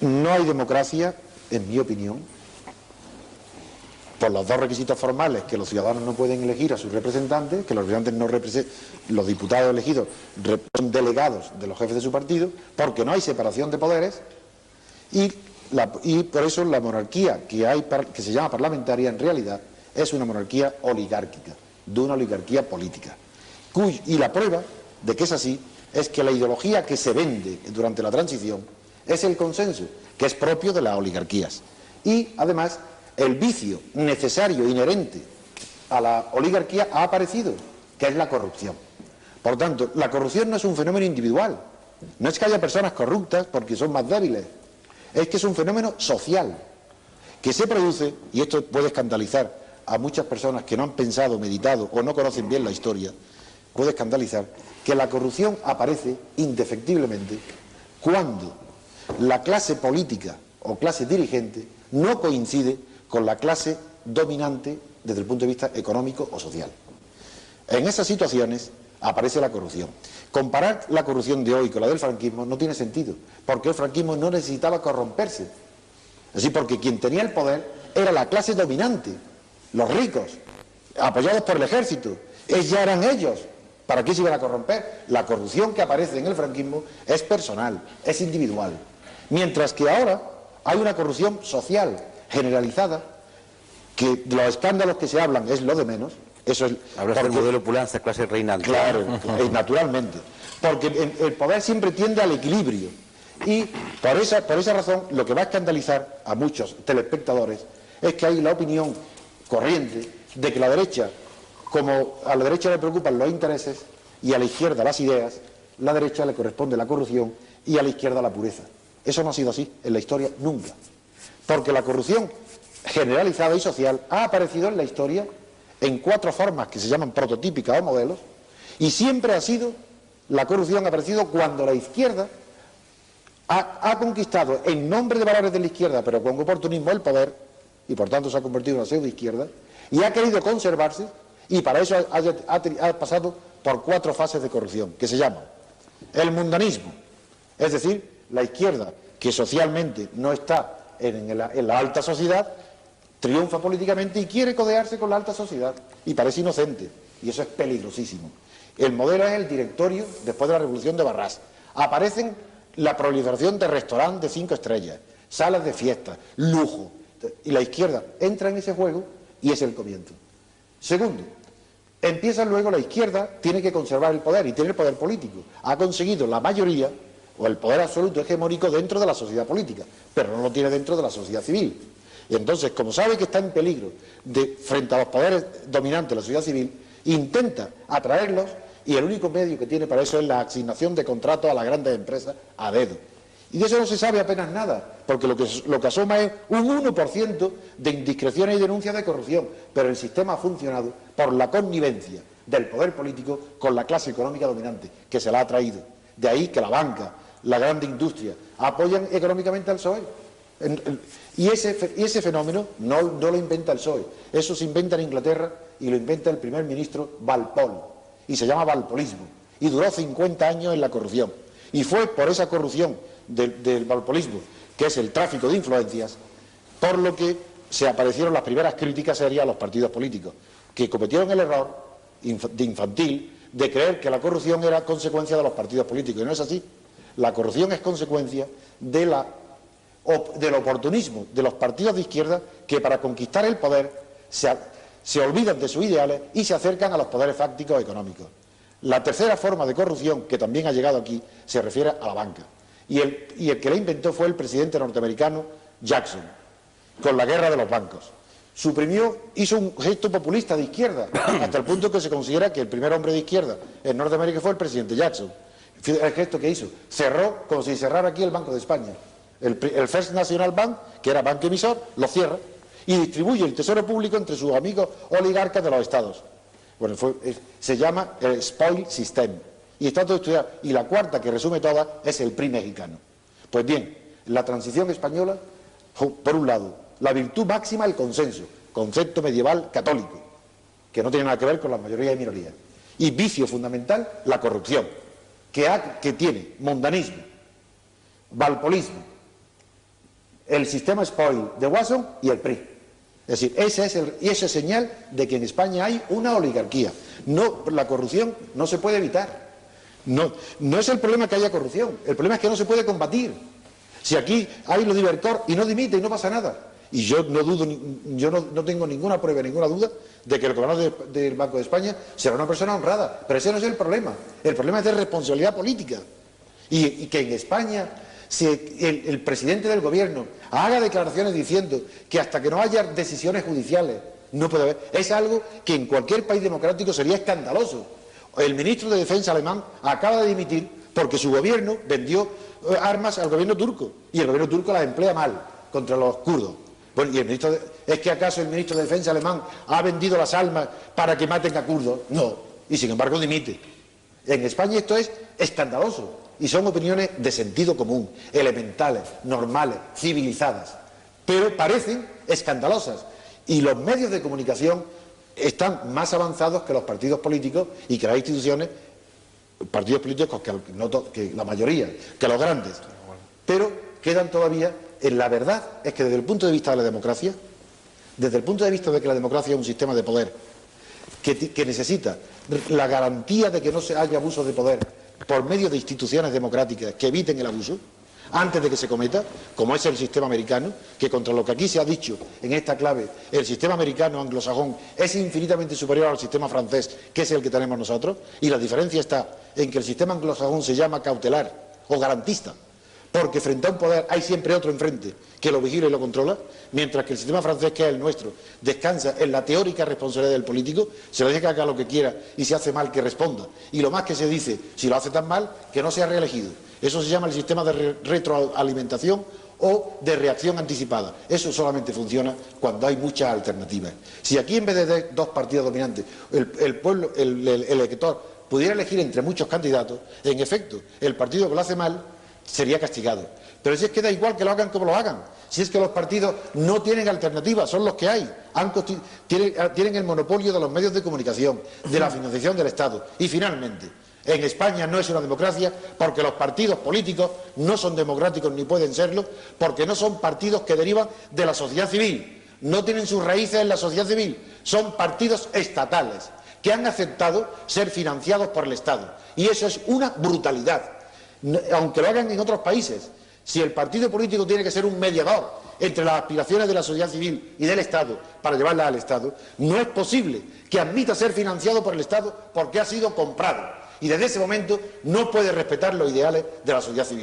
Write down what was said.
No hay democracia, en mi opinión, por los dos requisitos formales: que los ciudadanos no pueden elegir a sus representantes, que los representantes no representan, los diputados elegidos son delegados de los jefes de su partido, porque no hay separación de poderes, y por eso la monarquía que se llama parlamentaria en realidad es una monarquía oligárquica, de una oligarquía política. Y la prueba de que es así es que la ideología que se vende durante la transición es el consenso, que es propio de las oligarquías. Y además el vicio necesario, inherente a la oligarquía ha aparecido, que es la corrupción. Por tanto, la corrupción no es un fenómeno individual, no es que haya personas corruptas porque son más débiles, es que es un fenómeno social, que se produce, y esto puede escandalizar a muchas personas que no han pensado, meditado o no conocen bien la historia, puede escandalizar que la corrupción aparece indefectiblemente cuando la clase política o clase dirigente no coincide con la clase dominante desde el punto de vista económico o social. En esas situaciones aparece la corrupción. Comparar la corrupción de hoy con la del franquismo no tiene sentido, porque el franquismo no necesitaba corromperse. Es decir, porque quien tenía el poder era la clase dominante, los ricos, apoyados por el ejército. Ya eran ellos. ¿Para qué se iban a corromper? La corrupción que aparece en el franquismo es personal, es individual. Mientras que ahora hay una corrupción social, generalizada, que los escándalos que se hablan es lo de menos. Eso es, hablas del modelo pulanza, clase reinante. Claro, naturalmente. Porque el poder siempre tiende al equilibrio. Y por esa razón, lo que va a escandalizar a muchos telespectadores es que hay la opinión corriente de que la derecha, como a la derecha le preocupan los intereses y a la izquierda las ideas, la derecha le corresponde la corrupción y a la izquierda la pureza. Eso no ha sido así en la historia nunca. Porque la corrupción generalizada y social ha aparecido en la historia en 4 formas que se llaman prototípicas o modelos, y siempre ha sido, la corrupción ha aparecido cuando la izquierda ha conquistado en nombre de valores de la izquierda, pero con oportunismo, el poder, y por tanto se ha convertido en una pseudoizquierda, y ha querido conservarse, y para eso ha pasado por 4 fases de corrupción, que se llaman el mundanismo, es decir, la izquierda, que socialmente no está en la alta sociedad, triunfa políticamente y quiere codearse con la alta sociedad, y parece inocente, y eso es peligrosísimo. El modelo es el directorio después de la revolución de Barrás. Aparecen la proliferación de restaurantes de 5 estrellas, salas de fiesta, lujo, y la izquierda entra en ese juego y es el comienzo. Segundo, empieza luego la izquierda, tiene que conservar el poder y tiene el poder político. Ha conseguido la mayoría o el poder absoluto hegemónico dentro de la sociedad política, pero no lo tiene dentro de la sociedad civil. Y entonces, como sabe que está en peligro frente a los poderes dominantes de la sociedad civil, intenta atraerlos, y el único medio que tiene para eso es la asignación de contratos a las grandes empresas a dedo. Y de eso no se sabe apenas nada, porque lo que asoma es un 1% de indiscreciones y denuncias de corrupción, pero el sistema ha funcionado por la connivencia del poder político con la clase económica dominante, que se la ha traído. De ahí que la banca, la grande industria, apoyan económicamente al PSOE. Y ese fenómeno no lo inventa el PSOE, eso se inventa en Inglaterra y lo inventa el primer ministro Walpole, y se llama walpolismo, y duró 50 años en la corrupción, y fue por esa corrupción del walpolismo, que es el tráfico de influencias, por lo que se aparecieron las primeras críticas serias a los partidos políticos, que cometieron el error infantil de creer que la corrupción era consecuencia de los partidos políticos, y no es así. La corrupción es consecuencia del oportunismo de los partidos de izquierda, que para conquistar el poder se olvidan de sus ideales y se acercan a los poderes fácticos económicos. La tercera forma de corrupción, que también ha llegado aquí, se refiere a la banca. Y el que la inventó fue el presidente norteamericano Jackson, con la guerra de los bancos. Hizo un gesto populista de izquierda, hasta el punto que se considera que el primer hombre de izquierda en Norteamérica fue el presidente Jackson. El gesto que hizo, cerró como si cerrara aquí el Banco de España. El First National Bank, que era banco emisor, lo cierra y distribuye el tesoro público entre sus amigos oligarcas de los estados. Bueno, se llama el spoil system, y está todo estudiado. Y la cuarta, que resume todas, es el PRI mexicano. Pues bien, la transición española, por un lado, la virtud máxima, el consenso, concepto medieval católico, que no tiene nada que ver con las mayorías y minorías. Y vicio fundamental, la corrupción, que tiene mundanismo, walpolismo el sistema spoil de Watson y el PRI. Es decir, esa es señal de que en España hay una oligarquía. No, la corrupción no se puede evitar. No es el problema que haya corrupción, el problema es que no se puede combatir. Si aquí hay los de Ibercor y no dimite y no pasa nada. Y yo no dudo, yo no tengo ninguna prueba, ninguna duda de que el gobernador del Banco de España será una persona honrada. Pero ese no es el problema es de responsabilidad política. Y que en España, si el presidente del gobierno haga declaraciones diciendo que hasta que no haya decisiones judiciales no puede haber, es algo que en cualquier país democrático sería escandaloso. El ministro de Defensa alemán acaba de dimitir porque su gobierno vendió armas al gobierno turco y el gobierno turco las emplea mal contra los kurdos. Bueno, ¿es que acaso el ministro de Defensa alemán ha vendido las armas para que maten a kurdos? No, y sin embargo dimite. En España esto es escandaloso y son opiniones de sentido común, elementales, normales, civilizadas, pero parecen escandalosas y los medios de comunicación están más avanzados que los partidos políticos y que las instituciones, partidos políticos que la mayoría, que los grandes, pero quedan todavía en la verdad. Es que desde el punto de vista de la democracia, desde el punto de vista de que la democracia es un sistema de poder que necesita la garantía de que no se haya abuso de poder por medio de instituciones democráticas que eviten el abuso antes de que se cometa, como es el sistema americano, que contra lo que aquí se ha dicho en esta clave, el sistema americano anglosajón es infinitamente superior al sistema francés, que es el que tenemos nosotros, y la diferencia está en que el sistema anglosajón se llama cautelar o garantista, porque frente a un poder hay siempre otro enfrente que lo vigila y lo controla, mientras que el sistema francés, que es el nuestro, descansa en la teórica responsabilidad del político, se le deja que haga lo que quiera y si hace mal que responda, y lo más que se dice, si lo hace tan mal, que no sea reelegido. Eso se llama el sistema de retroalimentación o de reacción anticipada. Eso solamente funciona cuando hay muchas alternativas. Si aquí en vez de dos partidos dominantes, el pueblo, el elector pudiera elegir entre muchos candidatos, en efecto, el partido que lo hace mal sería castigado. Pero si es que da igual que lo hagan como lo hagan, si es que los partidos no tienen alternativa, son los que hay, tienen el monopolio de los medios de comunicación, de la financiación del Estado. Y finalmente, en España no es una democracia porque los partidos políticos no son democráticos ni pueden serlo, porque no son partidos que derivan de la sociedad civil, no tienen sus raíces en la sociedad civil, son partidos estatales que han aceptado ser financiados por el Estado. Y eso es una brutalidad. Aunque lo hagan en otros países, si el partido político tiene que ser un mediador entre las aspiraciones de la sociedad civil y del Estado para llevarlas al Estado, no es posible que admita ser financiado por el Estado porque ha sido comprado y desde ese momento no puede respetar los ideales de la sociedad civil.